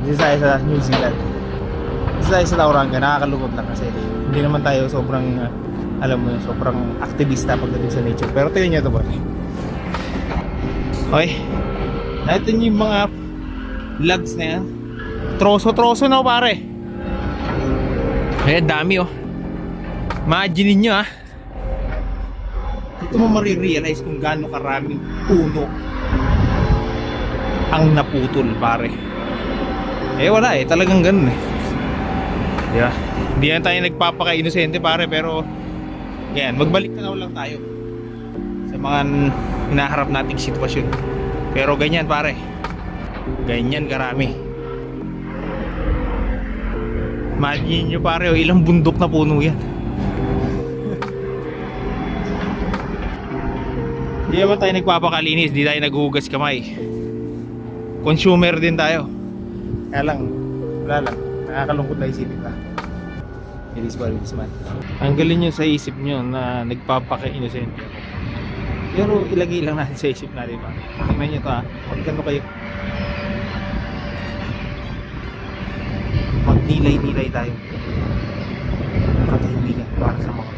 Dito tayo sa New Zealand. Dito tayo sa Tauranga, nakakalungkot lang kasi hindi naman tayo sobrang alam mo yun, sobrang aktivista pagdating sa nature. Pero tingnan nyo ito ba? Okay. Ito yung mga logs na yan. Troso-troso na pare. Ayan, dami oh. Imagine nyo ah. Dito mo marirealize kung gaano karaming puno ang naputol pare. Eh wala eh, talagang ganun eh. Yeah. Hindi na tayo nagpapaka-inosente pare, pero yan, magbalik na lang tayo sa mga hinaharap nating sitwasyon. Pero ganyan pare, ganyan karami. Imagine nyo pare, oh, ilang bundok na puno yan. Hindi naman tayo nagpapakalinis, di tayo naghuhugas kamay. Consumer din tayo. Kaya lang, wala lang, nakakalungkot na isipin ka. It is what it is, man. Tanggalin nyo sa isip nyo na nagpapaka-inosente ako. Pero ilagay lang natin sa isip natin ba? Tingnan nyo to ha, magkano kayo. Magnilay-nilay tayo. Katahimikan para sa mga